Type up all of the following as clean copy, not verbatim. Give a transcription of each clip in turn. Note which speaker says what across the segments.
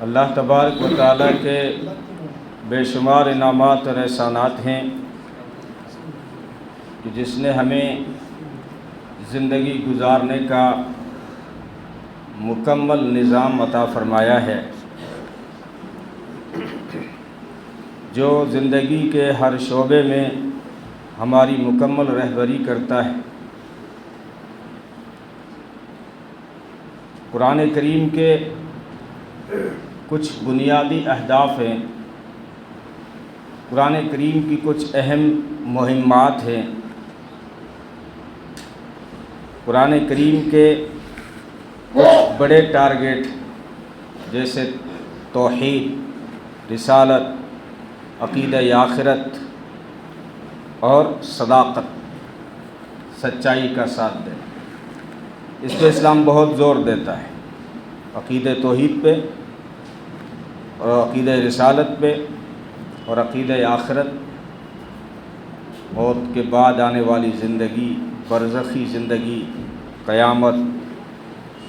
Speaker 1: اللہ تبارک و تعالیٰ کے بے شمار انعامات اور احسانات ہیں کہ جس نے ہمیں زندگی گزارنے کا مکمل نظام عطا فرمایا ہے، جو زندگی کے ہر شعبے میں ہماری مکمل رہبری کرتا ہے۔ قرآن کریم کے کچھ بنیادی اہداف ہیں، قرآن کریم کی کچھ اہم مہمات ہیں، قرآن کریم کے کچھ بڑے ٹارگیٹ جیسے توحید، رسالت، عقیدہ آخرت اور صداقت، سچائی کا ساتھ دینا۔ اس پہ اسلام بہت زور دیتا ہے، عقیدہ توحید پہ اور عقیدہ رسالت پہ اور عقیدہ آخرت، موت کے بعد آنے والی زندگی، برزخی زندگی، قیامت،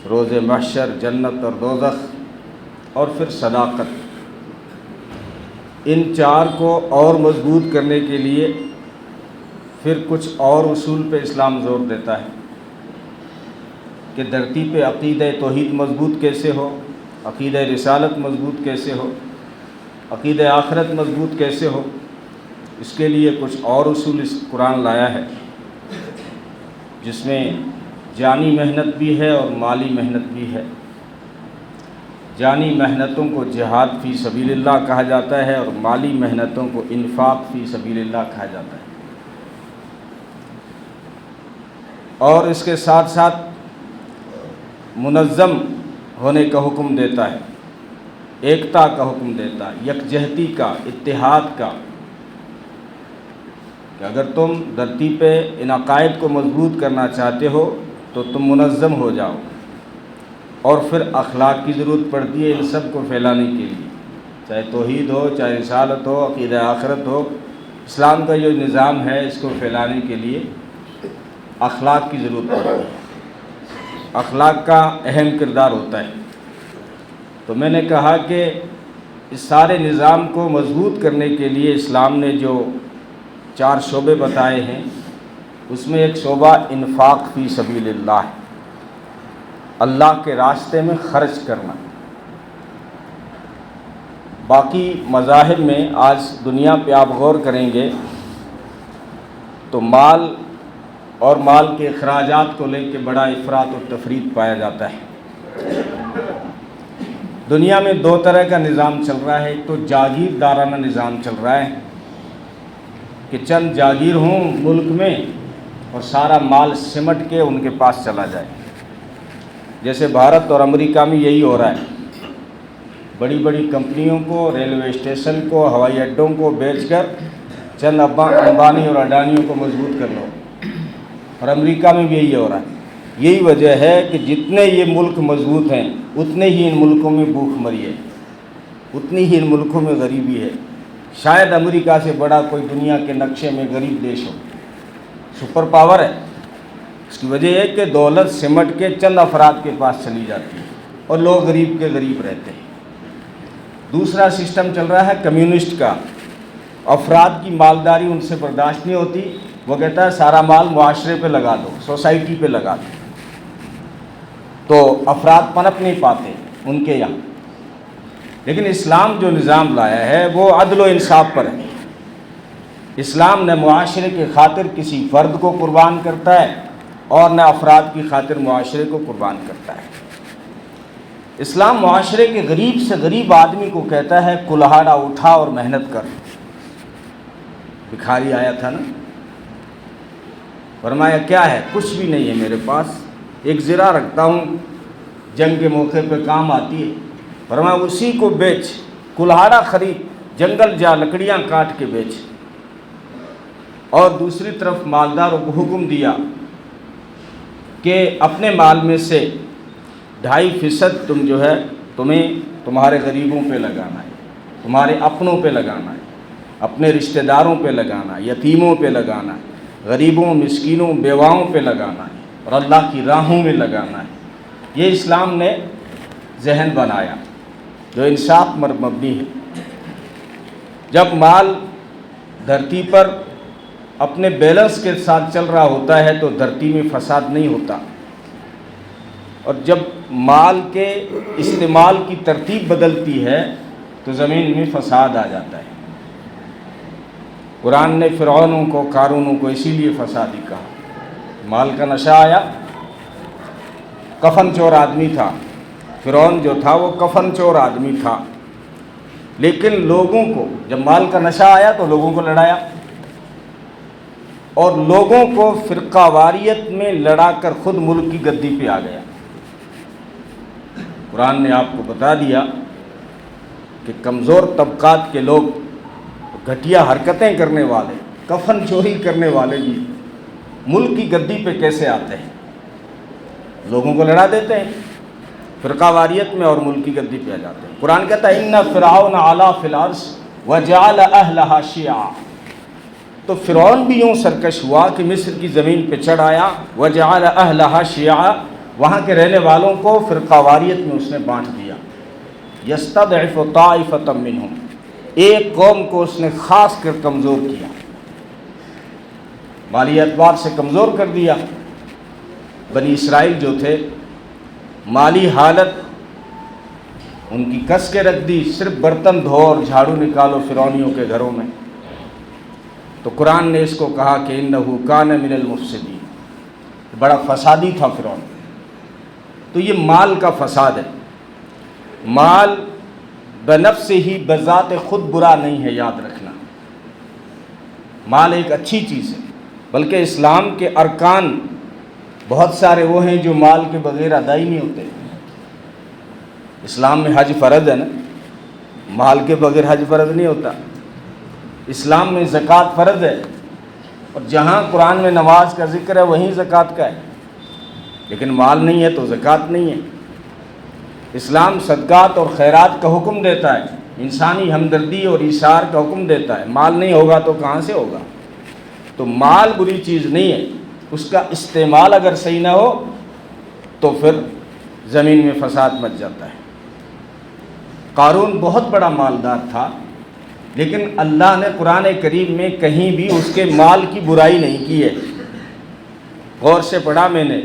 Speaker 1: روز محشر، جنت اور دوزخ، اور پھر صداقت۔ ان چار کو اور مضبوط کرنے کے لیے پھر کچھ اور اصول پہ اسلام زور دیتا ہے کہ دھرتی پہ عقیدہ توحید مضبوط کیسے ہو، عقیدہ رسالت مضبوط کیسے ہو، عقیدہ آخرت مضبوط کیسے ہو۔ اس کے لیے کچھ اور اصول اس قرآن لایا ہے، جس میں جانی محنت بھی ہے اور مالی محنت بھی ہے۔ جانی محنتوں کو جہاد فی سبیل اللہ کہا جاتا ہے اور مالی محنتوں کو انفاق فی سبیل اللہ کہا جاتا ہے۔ اور اس کے ساتھ ساتھ منظم ہونے کا حکم دیتا ہے، ایکتا کا حکم دیتا ہے، یکجہتی کا، اتحاد کا، کہ اگر تم دھرتی پہ ان عقائد کو مضبوط کرنا چاہتے ہو تو تم منظم ہو جاؤ۔ اور پھر اخلاق کی ضرورت پڑتی ہے ان سب کو پھیلانے کے لیے، چاہے توحید ہو، چاہے رسالت ہو، عقیدہ آخرت ہو۔ اسلام کا جو نظام ہے اس کو پھیلانے کے لیے اخلاق کی ضرورت پڑتی ہے، اخلاق کا اہم کردار ہوتا ہے۔ تو میں نے کہا کہ اس سارے نظام کو مضبوط کرنے کے لیے اسلام نے جو 4 شعبے بتائے ہیں، اس میں ایک شعبہ انفاق فی سبیل اللہ ہے، اللہ کے راستے میں خرچ کرنا۔ باقی مذاہب میں آج دنیا پہ آپ غور کریں گے تو مال اور مال کے اخراجات کو لے کے بڑا افراط و تفریط پایا جاتا ہے۔ دنیا میں 2 طرح کا نظام چل رہا ہے، ایک تو جاگیردارانہ نظام چل رہا ہے کہ چند جاگیر ہوں ملک میں اور سارا مال سمٹ کے ان کے پاس چلا جائے، جیسے بھارت اور امریکہ میں یہی ہو رہا ہے۔ بڑی بڑی کمپنیوں کو، ریلوے اسٹیشن کو، ہوائی اڈوں کو بیچ کر چند امبانی اور اڈانیوں کو مضبوط کر لو، اور امریکہ میں بھی یہی ہو رہا ہے۔ یہی وجہ ہے کہ جتنے یہ ملک مضبوط ہیں اتنے ہی ان ملکوں میں بھوک مری ہے، اتنی ہی ان ملکوں میں غریبی ہے۔ شاید امریکہ سے بڑا کوئی دنیا کے نقشے میں غریب دیش ہو، سپر پاور ہے۔ اس کی وجہ ہے کہ دولت سمٹ کے چند افراد کے پاس چلی جاتی ہے اور لوگ غریب کے غریب رہتے ہیں۔ دوسرا سسٹم چل رہا ہے کمیونسٹ کا، افراد کی مالداری ان سے برداشت نہیں ہوتی، وہ کہتا ہے سارا مال معاشرے پہ لگا دو، سوسائٹی پہ لگا دو، تو افراد پنپ نہیں پاتے ان کے یہاں۔ لیکن اسلام جو نظام لایا ہے وہ عدل و انصاف پر ہے۔ اسلام نہ معاشرے کی خاطر کسی فرد کو قربان کرتا ہے اور نہ افراد کی خاطر معاشرے کو قربان کرتا ہے۔ اسلام معاشرے کے غریب سے غریب آدمی کو کہتا ہے کلہاڑا اٹھا اور محنت کر۔ بھکاری آیا تھا نا، فرمایا کیا ہے؟ کچھ بھی نہیں ہے میرے پاس، ایک زرہ رکھتا ہوں، جنگ کے موقع پہ کام آتی ہے۔ فرمایا اسی کو بیچ، کلہاڑا خرید، جنگل جا، لکڑیاں کاٹ کے بیچ۔ اور دوسری طرف مالداروں کو حکم دیا کہ اپنے مال میں سے 2.5% تم جو ہے تمہارے غریبوں پہ لگانا ہے، تمہارے اپنوں پہ لگانا ہے، اپنے رشتہ داروں پہ لگانا ہے، یتیموں پہ لگانا ہے، غریبوں، مسکینوں، بیواؤں پہ لگانا ہے اور اللہ کی راہوں میں لگانا ہے۔ یہ اسلام نے ذہن بنایا۔ جو انصاف پر مبنی ہے۔ جب مال دھرتی پر اپنے بیلنس کے ساتھ چل رہا ہوتا ہے تو دھرتی میں فساد نہیں ہوتا، اور جب مال کے استعمال کی ترتیب بدلتی ہے تو زمین میں فساد آ جاتا ہے۔ قرآن نے فرعونوں کو، قارونوں کو اسی لیے فسادی کہا۔ مال کا نشہ آیا، کفن چور آدمی تھا، فرعون جو تھا وہ کفن چور آدمی تھا، لیکن لوگوں کو جب مال کا نشہ آیا تو لوگوں کو لڑایا، اور لوگوں کو فرقہ واریت میں لڑا کر خود ملک کی گدی پہ آ گیا۔ قرآن نے آپ کو بتا دیا کہ کمزور طبقات کے لوگ، گھٹیا حرکتیں کرنے والے، کفن چوری کرنے والے بھی ملک کی گدی پہ کیسے آتے ہیں، لوگوں کو لڑا دیتے ہیں فرقہ واریت میں اور ملک کی گدی پہ آ جاتے ہیں۔ قرآن کہتا ہے ان فرعون علا فی الارض وجعل اہلھا شیعا، تو فرعون بھی یوں سرکش ہوا کہ مصر کی زمین پہ چڑھ آیا، وجعل اہلھا شیعا، وہاں کے رہنے والوں کو فرقہ واریت میں اس نے بانٹ دیا۔ یستضعف طائفۃ منہم، ایک قوم کو اس نے خاص کر کمزور کیا، مالی اعتبار سے کمزور کر دیا۔ بنی اسرائیل جو تھے، مالی حالت ان کی کس کے رکھ دی، صرف برتن دھو اور جھاڑو نکالو فرعونیوں کے گھروں میں۔ تو قرآن نے اس کو کہا کہ انہ کان من المفسدین، بڑا فسادی تھا فرعون۔ تو یہ مال کا فساد ہے۔ مال بنفس ہی بذات خود برا نہیں ہے، یاد رکھنا۔ مال ایک اچھی چیز ہے، بلکہ اسلام کے ارکان بہت سارے وہ ہیں جو مال کے بغیر ادا ہی نہیں ہوتے۔ اسلام میں حج فرض ہے نا، مال کے بغیر حج فرض نہیں ہوتا۔ اسلام میں زکوٰۃ فرض ہے، اور جہاں قرآن میں نماز کا ذکر ہے وہیں زکوٰۃ کا ہے، لیکن مال نہیں ہے تو زکوٰۃ نہیں ہے۔ اسلام صدقات اور خیرات کا حکم دیتا ہے، انسانی ہمدردی اور ایثار کا حکم دیتا ہے، مال نہیں ہوگا تو کہاں سے ہوگا؟ تو مال بری چیز نہیں ہے، اس کا استعمال اگر صحیح نہ ہو تو پھر زمین میں فساد مچ جاتا ہے۔ قارون بہت بڑا مالدار تھا، لیکن اللہ نے قرآن کریم میں کہیں بھی اس کے مال کی برائی نہیں کی ہے۔ غور سے پڑھا میں نے،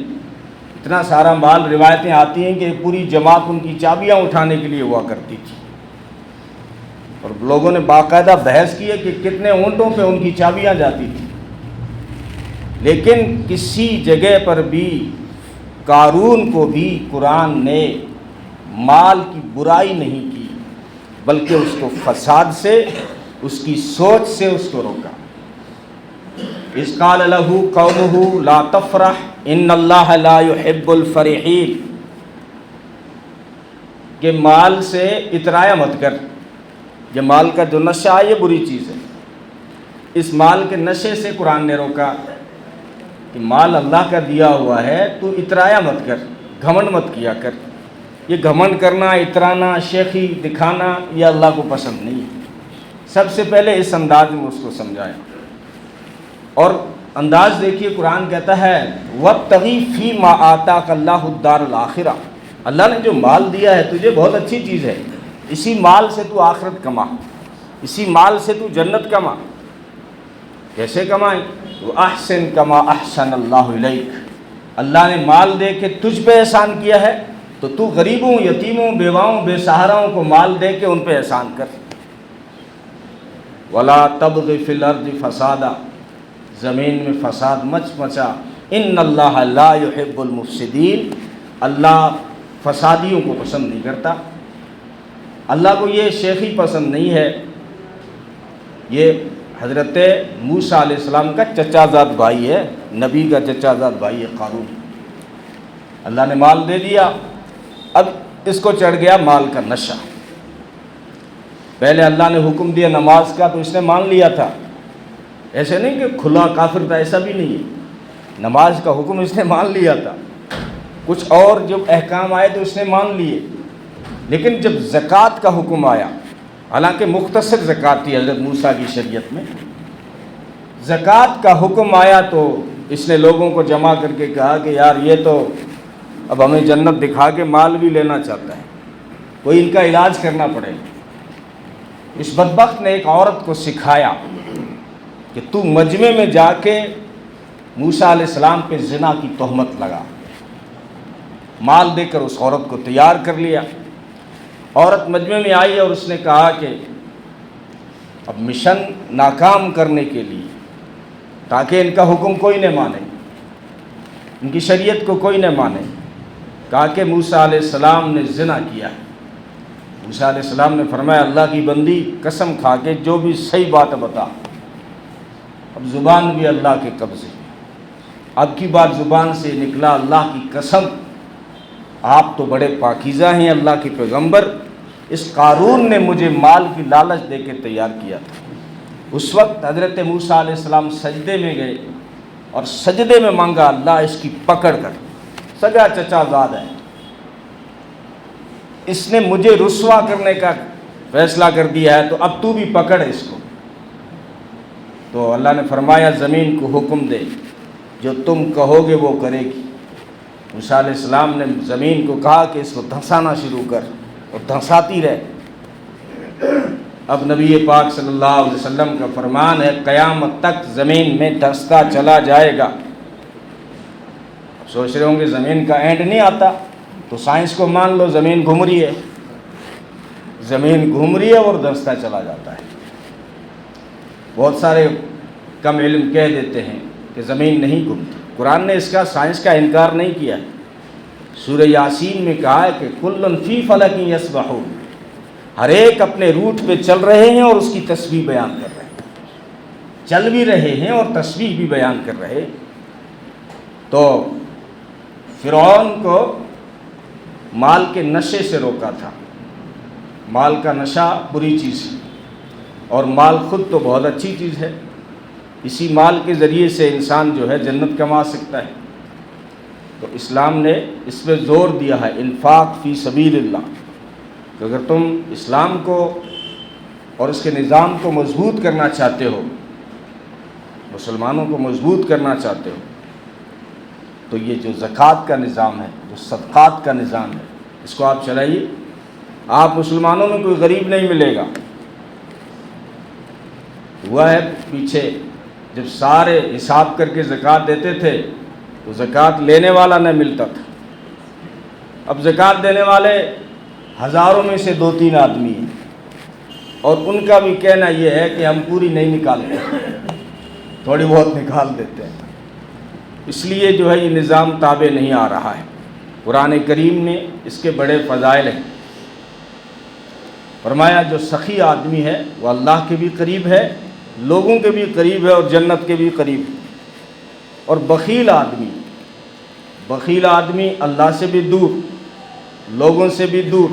Speaker 1: اتنا سارا مال، روایتیں آتی ہیں کہ پوری جماعت ان کی چابیاں اٹھانے کے لیے ہوا کرتی تھی، اور لوگوں نے باقاعدہ بحث کی ہے کہ کتنے اونٹوں پہ ان کی چابیاں جاتی تھیں، لیکن کسی جگہ پر بھی قارون کو بھی قرآن نے مال کی برائی نہیں کی، بلکہ اس کو فساد سے، اس کی سوچ سے اس کو روکا۔ اذ قال له قومه لا تفرح ان اللہ لا يحب الفرحین، کہ مال سے اترایا مت کر، یہ مال کا جو نشہ ہے یہ بری چیز ہے۔ اس مال کے نشے سے قرآن نے روکا کہ مال اللہ کا دیا ہوا ہے، تو اترایا مت کر، گھمنڈ مت کیا کر۔ یہ گھمنڈ کرنا، اترانا، شیخی دکھانا، یہ اللہ کو پسند نہیں ہے۔ سب سے پہلے اس انداز میں اس کو سمجھایا، اور انداز دیکھیے، قرآن کہتا ہے وَابْتَغِ فِي مَا آتَاكَ اللَّهُ الدَّارَ الْآخِرَةَ، اللہ نے جو مال دیا ہے تجھے بہت اچھی چیز ہے، اسی مال سے تو آخرت کما، اسی مال سے تو جنت کما۔ کیسے کمائیں؟ وَأَحْسِن كَمَا أَحْسَنَ اللَّهُ إِلَيْكَ، اللہ نے مال دے کے تجھ پہ احسان کیا ہے تو تو غریبوں، یتیموں، بیواؤں، بے سہاراؤں کو مال دے کے ان پہ احسان کر۔ وَلَا تَبْغِ فِي الْأَرْضِ فَسَادًا، زمین میں فساد مچ مچا۔ ان اللہ لا يحب المفسدین، اللہ فسادیوں کو پسند نہیں کرتا۔ اللہ کو یہ شیخی پسند نہیں ہے۔ یہ حضرت موسیٰ علیہ السلام کا چچا زاد بھائی ہے، نبی کا چچا زاد بھائی ہے قارون۔ اللہ نے مال دے دیا، اب اس کو چڑھ گیا مال کا نشہ۔ پہلے اللہ نے حکم دیا نماز کا تو اس نے مان لیا تھا، ایسے نہیں کہ کھلا کافر تھا، ایسا بھی نہیں ہے، نماز کا حکم اس نے مان لیا تھا۔ کچھ اور جب احکام آئے تو اس نے مان لیے، لیکن جب زکوٰۃ کا حکم آیا، حالانکہ مختصر زکوٰۃ تھی حضرت موسیٰ کی شریعت میں، زکوٰۃ کا حکم آیا تو اس نے لوگوں کو جمع کر کے کہا کہ یار یہ تو اب ہمیں جنت دکھا کے مال بھی لینا چاہتا ہے، کوئی ان کا علاج کرنا پڑے گا۔ اس بدبخت نے ایک عورت کو سکھایا کہ تو مجمع میں جا کے موسیٰ علیہ السلام پہ زنا کی تہمت لگا۔ مال دے کر اس عورت کو تیار کر لیا۔ عورت مجمع میں آئی اور اس نے کہا کہ اب مشن ناکام کرنے کے لیے، تاکہ ان کا حکم کوئی نہ مانے، ان کی شریعت کو کوئی نہ مانے، کہا کہ موسیٰ علیہ السلام نے زنا کیا۔ موسیٰ علیہ السلام نے فرمایا اللہ کی بندی قسم کھا کے جو بھی صحیح بات بتا۔ اب زبان بھی اللہ کے قبضے، اب کی بات زبان سے نکلا اللہ کی قسم آپ تو بڑے پاکیزہ ہیں اللہ کے پیغمبر، اس قارون نے مجھے مال کی لالچ دے کے تیار کیا تھا۔ اس وقت حضرت موسیٰ علیہ السلام سجدے میں گئے اور سجدے میں مانگا اللہ اس کی پکڑ کر، سگا چچا زاد ہے، اس نے مجھے رسوا کرنے کا فیصلہ کر دیا ہے، تو اب تو بھی پکڑ اس کو۔ تو اللہ نے فرمایا زمین کو حکم دے جو تم کہو گے وہ کرے گی۔ موسیٰ علیہ السلام نے زمین کو کہا کہ اس کو دھنسانا شروع کر، اور دھنساتی رہے۔ اب نبی پاک صلی اللہ علیہ وسلم کا فرمان ہے قیامت تک زمین میں دھنستا چلا جائے گا۔ سوچ رہے ہوں گے زمین کا اینڈ نہیں آتا، تو سائنس کو مان لو زمین گھوم رہی ہے، زمین گھوم رہی ہے اور دھنستا چلا جاتا ہے۔ بہت سارے کم علم کہہ دیتے ہیں کہ زمین نہیں گھومتی، قرآن نے اس کا سائنس کا انکار نہیں کیا۔ سورہ یاسین میں کہا ہے کہ کل فی فلک یسبحون، ہر ایک اپنے روٹ پہ چل رہے ہیں اور اس کی تسبیح بیان کر رہے ہیں، چل بھی رہے ہیں اور تسبیح بھی بیان کر رہے۔ تو فرعون کو مال کے نشے سے روکا تھا۔ مال کا نشہ بری چیز ہے، اور مال خود تو بہت اچھی چیز ہے، اسی مال کے ذریعے سے انسان جو ہے جنت کما سکتا ہے۔ تو اسلام نے اس پہ زور دیا ہے انفاق فی سبیل اللہ، کہ اگر تم اسلام کو اور اس کے نظام کو مضبوط کرنا چاہتے ہو، مسلمانوں کو مضبوط کرنا چاہتے ہو، تو یہ جو زکوٰۃ کا نظام ہے، جو صدقات کا نظام ہے، اس کو آپ چلائیے۔ آپ مسلمانوں میں کوئی غریب نہیں ملے گا۔ ہوا ہے پیچھے جب سارے حساب کر کے زکوٰۃ دیتے تھے تو زکوٰۃ لینے والا نہ ملتا تھا۔ اب زکوٰۃ دینے والے ہزاروں میں سے 2-3 آدمی ہیں، اور ان کا بھی کہنا یہ ہے کہ ہم پوری نہیں نکالتے، تھوڑی بہت نکال دیتے ہیں۔ اس لیے جو ہے یہ نظام تابع نہیں آ رہا ہے۔ قرآن کریم میں اس کے بڑے فضائل ہیں۔ فرمایا جو سخی آدمی ہے وہ اللہ کے بھی قریب ہے، لوگوں کے بھی قریب ہے اور جنت کے بھی قریب ہے۔ اور بخیل آدمی اللہ سے بھی دور، لوگوں سے بھی دور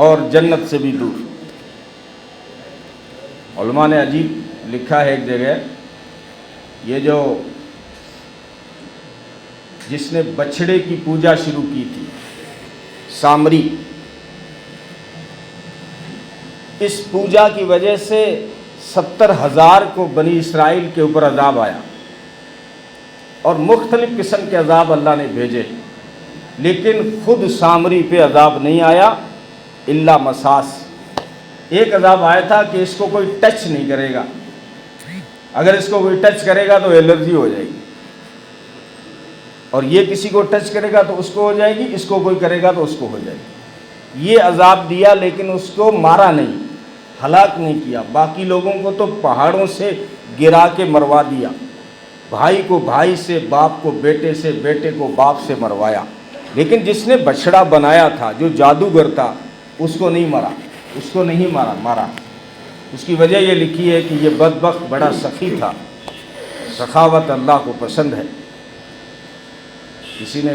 Speaker 1: اور جنت سے بھی دور۔ علماء نے عجیب لکھا ہے ایک جگہ، یہ جو جس نے بچھڑے کی پوجا شروع کی تھی، سامری، اس پوجا کی وجہ سے 70,000 کو بنی اسرائیل کے اوپر عذاب آیا، اور مختلف قسم کے عذاب اللہ نے بھیجے، لیکن خود سامری پہ عذاب نہیں آیا الا مساس۔ ایک عذاب آیا تھا کہ اس کو کوئی ٹچ نہیں کرے گا، اگر اس کو کوئی ٹچ کرے گا تو الرجی ہو جائے گی، اور یہ کسی کو ٹچ کرے گا تو اس کو ہو جائے گی، اس کو کوئی کرے گا تو اس کو ہو جائے گی۔ یہ عذاب دیا لیکن اس کو مارا نہیں، ہلاک نہیں کیا۔ باقی لوگوں کو تو پہاڑوں سے گرا کے مروا دیا، بھائی کو بھائی سے، باپ کو بیٹے سے، بیٹے کو باپ سے مروایا، لیکن جس نے بچڑا بنایا تھا، جو جادوگر تھا، اس کو نہیں مارا، اس کو نہیں مارا۔ اس کی وجہ یہ لکھی ہے کہ یہ بدبخت بڑا سخی تھا، سخاوت اللہ کو پسند ہے۔ کسی نے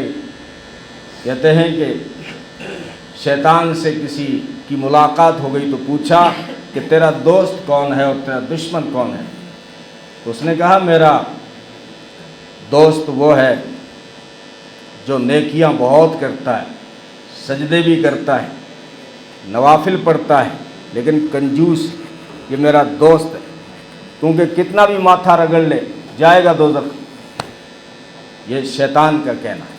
Speaker 1: کہتے ہیں کہ شیطان سے کسی کی ملاقات ہو گئی تو پوچھا کہ تیرا دوست کون ہے اور تیرا دشمن کون ہے؟ تو اس نے کہا میرا دوست وہ ہے جو نیکیاں بہت کرتا ہے، سجدے بھی کرتا ہے، نوافل پڑھتا ہے، لیکن کنجوس، یہ میرا دوست ہے، کیونکہ کتنا بھی ماتھا رگڑ لے جائے گا دوزخ۔ یہ شیطان کا کہنا ہے۔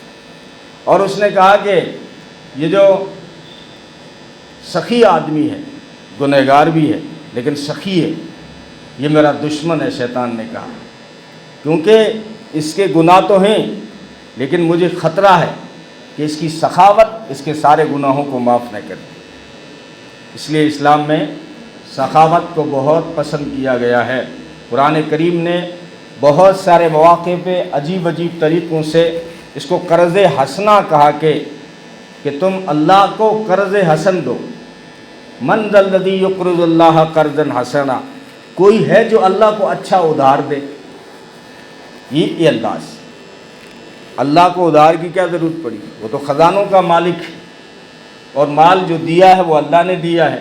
Speaker 1: اور اس نے کہا کہ یہ جو سخی آدمی ہے، گنہگار بھی ہے لیکن سخی ہے، یہ میرا دشمن ہے، شیطان نے کہا، کیونکہ اس کے گناہ تو ہیں لیکن مجھے خطرہ ہے کہ اس کی سخاوت اس کے سارے گناہوں کو معاف نہ کر دے۔ اس لیے اسلام میں سخاوت کو بہت پسند کیا گیا ہے۔ قرآن کریم نے بہت سارے مواقع پہ عجیب عجیب طریقوں سے اس کو قرض حسنہ کہا کہ تم اللہ کو قرض حسن دو۔ من ذا الذی یقرض اللہ قرضا حسنا، کوئی ہے جو اللہ کو اچھا ادھار دے؟ یہ انداز، اللہ کو ادھار کی کیا ضرورت پڑی؟ وہ تو خزانوں کا مالک ہے، اور مال جو دیا ہے وہ اللہ نے دیا ہے،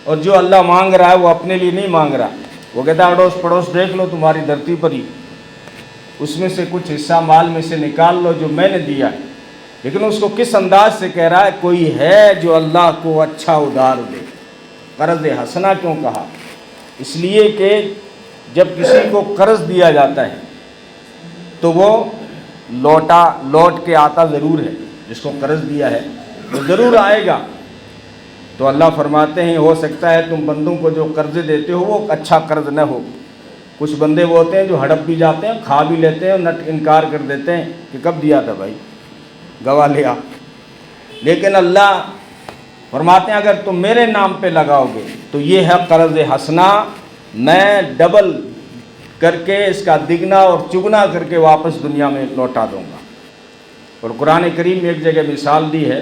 Speaker 1: اور جو اللہ مانگ رہا ہے وہ اپنے لیے نہیں مانگ رہا، وہ کہتا ہے اڑوس پڑوس دیکھ لو تمہاری دھرتی پر ہی، اس میں سے کچھ حصہ مال میں سے نکال لو جو میں نے دیا ہے۔ لیکن اس کو کس انداز سے کہہ رہا ہے؟ کوئی ہے جو اللہ کو اچھا ادھار دے۔ قرض حسنہ کیوں کہا؟ اس لیے کہ جب کسی کو قرض دیا جاتا ہے تو وہ لوٹ کے آتا ضرور ہے، جس کو قرض دیا ہے وہ ضرور آئے گا۔ تو اللہ فرماتے ہیں ہو سکتا ہے تم بندوں کو جو قرض دیتے ہو وہ اچھا قرض نہ ہو، کچھ بندے وہ ہوتے ہیں جو ہڑپ بھی جاتے ہیں، کھا بھی لیتے ہیں، نٹ انکار کر دیتے ہیں کہ کب دیا تھا بھائی، گواہ لیا۔ لیکن اللہ فرماتے ہیں اگر تم میرے نام پہ لگاؤ گے تو یہ ہے قرض حسنہ، میں ڈبل کر کے اس کا دگنا اور چگنا کر کے واپس دنیا میں لوٹا دوں گا۔ اور قرآن کریم میں ایک جگہ مثال دی ہے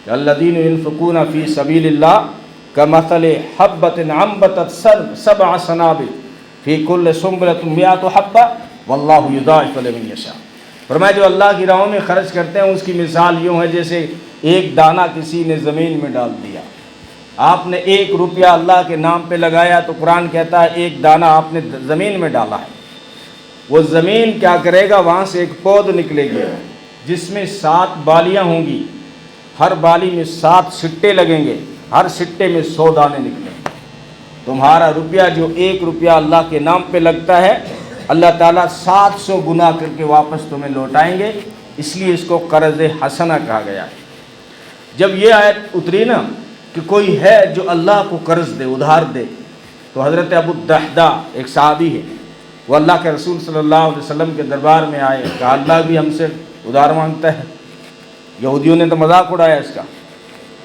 Speaker 1: کہ الذین ينفقون فی سبیل اللہ کمثل حبۃ انبتت سبع سنابل فی کل سنبلۃ مئۃ حبۃ واللہ یضاعف لمن یشاء۔ فرمایا جو اللہ کی راہوں میں خرچ کرتے ہیں اس کی مثال یوں ہے جیسے ایک دانہ کسی نے زمین میں ڈال دیا۔ آپ نے 1 روپیہ اللہ کے نام پہ لگایا تو قرآن کہتا ہے ایک دانہ آپ نے زمین میں ڈالا ہے، وہ زمین کیا کرے گا؟ وہاں سے ایک پود نکلے گی جس میں 7 بالیاں ہوں گی، ہر بالی میں 7 سٹے لگیں گے، ہر سٹے میں 100 دانے نکلیں گے۔ تمہارا روپیہ جو 1 روپیہ اللہ کے نام پہ لگتا ہے اللہ تعالیٰ 700 گنا کر کے واپس تمہیں لوٹائیں گے، اس لیے اس کو قرض حسنہ کہا گیا ہے۔ جب یہ آیت اتری نا کہ کوئی ہے جو اللہ کو قرض دے، ادھار دے، تو حضرت ابو الدحداء ایک صحابی ہے، وہ اللہ کے رسول صلی اللہ علیہ وسلم کے دربار میں آئے، کہا اللہ بھی ہم سے ادھار مانگتا ہے۔ یہودیوں نے تو مذاق اڑایا اس کا،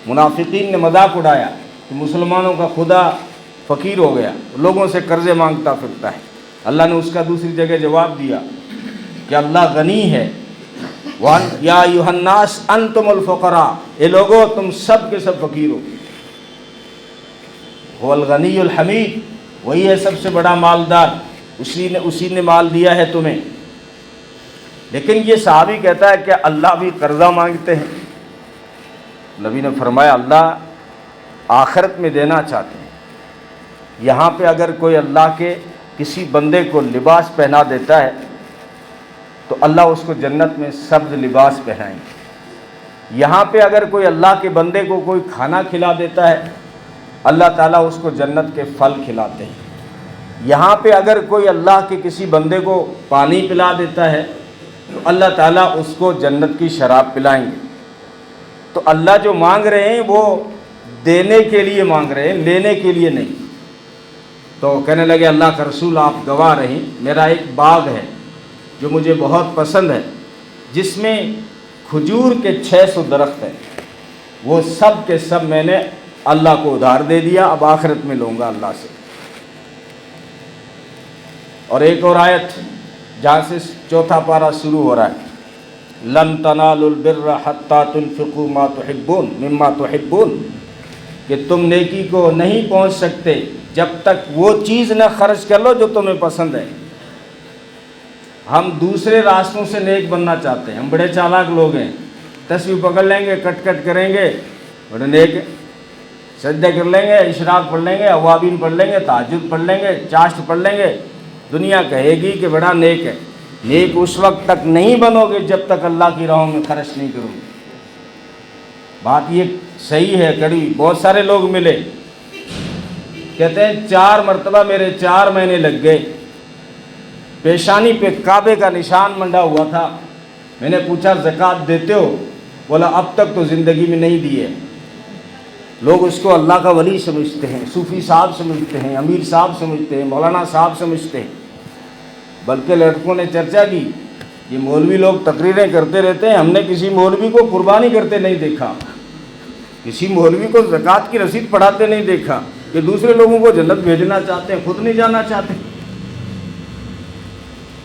Speaker 1: منافقین نے مذاق اڑایا کہ مسلمانوں کا خدا فقیر ہو گیا، لوگوں سے قرضے مانگتا پھرتا ہے۔ اللہ نے اس کا دوسری جگہ جواب دیا کہ اللہ غنی ہے، یا ایھا الناس انتم الفقراء، اے لوگو تم سب کے سب فقیر ہو، هو الغنی الحمید، وہی ہے سب سے بڑا مالدار، اسی نے مال دیا ہے تمہیں۔ لیکن یہ صحابی کہتا ہے کہ اللہ بھی قرضہ مانگتے ہیں؟ نبی نے فرمایا اللہ آخرت میں دینا چاہتے ہیں۔ یہاں پہ اگر کوئی اللہ کے کسی بندے کو لباس پہنا دیتا ہے تو اللہ اس کو جنت میں سبز لباس پہنائیں گے۔ یہاں پہ اگر کوئی اللہ کے بندے کو کوئی کھانا کھلا دیتا ہے اللہ تعالیٰ اس کو جنت کے پھل کھلاتے ہیں۔ یہاں پہ اگر کوئی اللہ کے کسی بندے کو پانی پلا دیتا ہے تو اللہ تعالیٰ اس کو جنت کی شراب پلائیں گے۔ تو اللہ جو مانگ رہے ہیں وہ دینے کے لیے مانگ رہے ہیں، لینے کے لیے نہیں۔ تو کہنے لگے اللہ کا رسول آپ گواہ رہیں، میرا ایک باغ ہے جو مجھے بہت پسند ہے، جس میں کھجور کے 600 درخت ہیں، وہ سب کے سب میں نے اللہ کو ادھار دے دیا، اب آخرت میں لوں گا اللہ سے۔ اور ایک اور آیت جہاں سے 4 پارہ شروع ہو رہا ہے، لن تنالوا البر حتى تنفقوا ما تحبون مما تحبون، کہ تم نیکی کو نہیں پہنچ سکتے جب تک وہ چیز نہ خرچ کر لو جو تمہیں پسند ہے۔ ہم دوسرے راستوں سے نیک بننا چاہتے ہیں، ہم بڑے چالاک لوگ ہیں، تسبیح پکڑ لیں گے، کٹ کریں گے، بڑے نیک ہیں، سجدے کر لیں گے، اشراق پڑھ لیں گے، اوابین پڑھ لیں گے، تہجد پڑھ لیں گے، چاشت پڑھ لیں گے، دنیا کہے گی کہ بڑا نیک ہے۔ نیک اس وقت تک نہیں بنو گے جب تک اللہ کی راہوں میں خرچ نہیں کرو گے۔ بات یہ صحیح ہے کڑوی، بہت سارے لوگ ملے کہتے ہیں 4 مرتبہ میرے 4 مہینے لگ گئے، پیشانی پہ کعبے کا نشان منڈا ہوا تھا، میں نے پوچھا زکوٰۃ دیتے ہو؟ بولا اب تک تو زندگی میں نہیں دی ہے۔ لوگ اس کو اللہ کا ولی سمجھتے ہیں، صوفی صاحب سمجھتے ہیں، امیر صاحب سمجھتے ہیں، مولانا صاحب سمجھتے ہیں۔ بلکہ لڑکوں نے چرچا کی، یہ مولوی لوگ تقریریں کرتے رہتے ہیں، ہم نے کسی مولوی کو قربانی کرتے نہیں دیکھا، کسی مولوی کو زکوٰۃ کی رسید پڑھاتے نہیں دیکھا، کہ دوسرے لوگوں کو جنت بھیجنا چاہتے ہیں، خود نہیں جانا چاہتے۔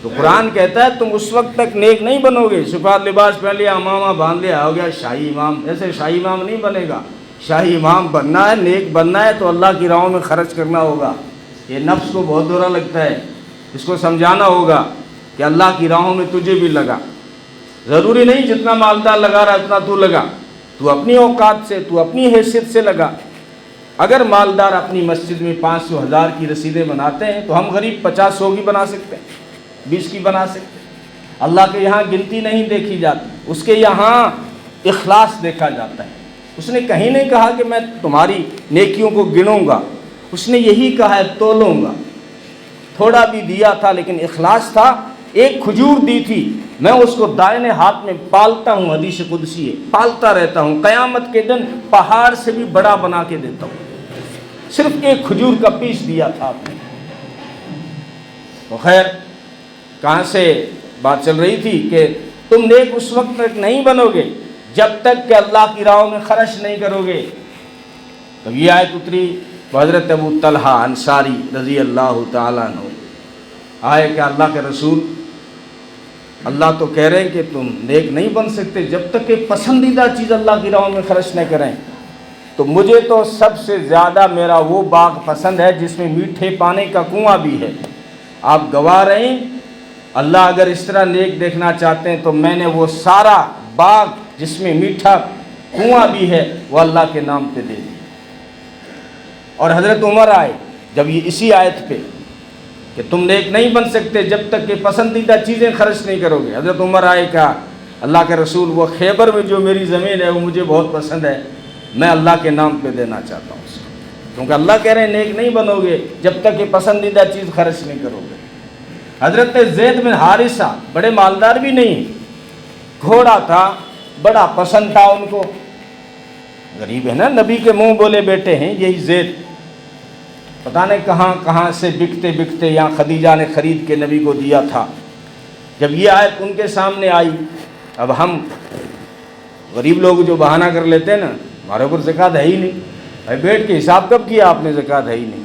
Speaker 1: تو قرآن کہتا ہے تم اس وقت تک نیک نہیں بنو گے، سفید لباس پہن لیا، امامہ باندھ لیا، ہو گیا شاہی امام۔ ایسے شاہی امام نہیں بنے گا۔ شاہی امام بننا ہے، نیک بننا ہے تو اللہ کی راہوں میں خرچ کرنا ہوگا۔ یہ نفس کو بہت برا لگتا ہے، اس کو سمجھانا ہوگا کہ اللہ کی راہوں میں تجھے بھی لگا۔ ضروری نہیں جتنا مالدار لگا رہا اتنا تو لگا، تو اپنی اوقات سے، تو اپنی حیثیت سے لگا۔ اگر مالدار اپنی مسجد میں 500 1000 کی رسیدیں بناتے ہیں تو ہم غریب 50 100 کی بنا سکتے ہیں، 20 کی بنا سکتے ہیں۔ اللہ کے یہاں گنتی نہیں دیکھی جاتی، اس کے یہاں اخلاص دیکھا جاتا ہے۔ اس نے کہیں نہیں کہا کہ میں تمہاری نیکیوں کو گنوں گا، اس نے یہی کہا ہے تولوں گا۔ تھوڑا بھی دیا تھا لیکن اخلاص تھا۔ ایک کھجور دی تھی، میں اس کو دائنے ہاتھ میں پالتا ہوں، حدیث قدسی ہے، پالتا رہتا ہوں، قیامت کے دن پہاڑ سے بھی بڑا بنا کے دیتا ہوں۔ صرف ایک کھجور کا پیس دیا تھا آپ نے۔ تو خیر، کہاں سے بات چل رہی تھی کہ تم نیک اس وقت تک نہیں بنو گے جب تک کہ اللہ کی راہوں میں خرچ نہیں کرو گے۔ تب یہ آیت اتری، حضرت ابو طلحہ انصاری رضی اللہ تعالیٰ عنہ آئے کہ اللہ کے رسول، اللہ تو کہہ رہے ہیں کہ تم نیک نہیں بن سکتے جب تک کہ پسندیدہ چیز اللہ کی راہوں میں خرچ نہ کریں۔ تو مجھے تو سب سے زیادہ میرا وہ باغ پسند ہے جس میں میٹھے پانی کا کنواں بھی ہے۔ آپ گواہ رہیں، اللہ اگر اس طرح نیک دیکھنا چاہتے ہیں تو میں نے وہ سارا باغ جس میں میٹھا کنواں بھی ہے وہ اللہ کے نام پہ دے دیا۔ اور حضرت عمر آئے جب یہ اسی آیت پہ کہ تم نیک نہیں بن سکتے جب تک کہ پسندیدہ چیزیں خرچ نہیں کرو گے، حضرت عمر آئے کہا اللہ کے رسول وہ خیبر میں جو میری زمین ہے وہ مجھے بہت پسند ہے، میں اللہ کے نام پہ دینا چاہتا ہوں اس کو، کیونکہ اللہ کہہ رہے ہیں نیک نہیں بنو گے جب تک کہ پسندیدہ چیز خرچ نہیں کرو گے۔ حضرت زید بن حارثہ بڑے مالدار بھی نہیں، گھوڑا تھا، بڑا پسند تھا ان کو، غریب ہے نا، نبی کے منہ بولے بیٹے ہیں یہی زید، پتہ نہیں کہاں کہاں سے بکتے بکتے یہاں خدیجہ نے خرید کے نبی کو دیا تھا۔ جب یہ آیت ان کے سامنے آئی، اب ہم غریب لوگ جو بہانہ کر لیتے ہیں نا، ہمارے اوپر زکوٰۃ ہے ہی نہیں، بھائی بیٹھ کے حساب کب کیا آپ نے، زکوٰۃ ہے ہی نہیں۔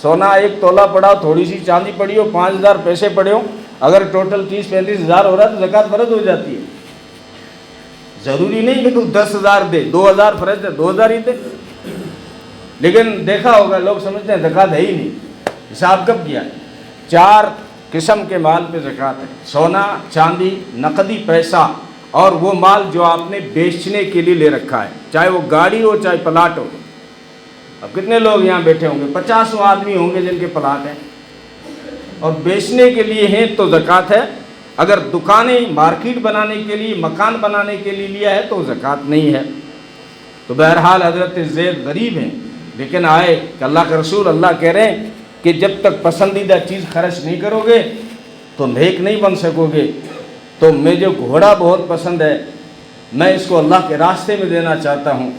Speaker 1: سونا 1 تولہ پڑا ہو، تھوڑی سی چاندی پڑی ہو، 5,000 پیسے پڑے ہوں، اگر ٹوٹل 30-35,000 ہو رہا ہے تو زکوٰۃ فرض ہو جاتی ہے۔ ضروری نہیں کہ تو 10,000 دے، 2,000 فرض ہے 2,000 ہی دے، لیکن دیکھا ہوگا لوگ سمجھتے ہیں زکوٰۃ ہے ہی نہیں، حساب کب کیا ہے؟ 4 قسم کے مال پہ زکوٰۃ ہے، سونا، چاندی، نقدی پیسہ، اور وہ مال جو آپ نے بیچنے کے لیے لے رکھا ہے، چاہے وہ گاڑی ہو چاہے پلاٹ ہو۔ اب کتنے لوگ یہاں بیٹھے ہوں گے، 50 آدمی ہوں گے جن کے پلاٹ ہیں اور بیچنے کے لیے ہیں تو زکوٰۃ ہے، اگر دکانیں مارکیٹ بنانے کے لیے، مکان بنانے کے لیے لیا ہے تو زکوٰۃ نہیں ہے۔ تو بہرحال حضرت زید غریب ہیں لیکن آئے کہ اللہ کے رسول، اللہ کہہ رہے ہیں کہ جب تک پسندیدہ چیز خرچ نہیں کرو گے تو نیک نہیں بن سکو گے۔ تو مجھے گھوڑا بہت پسند ہے، میں اس کو اللہ کے راستے میں دینا چاہتا ہوں۔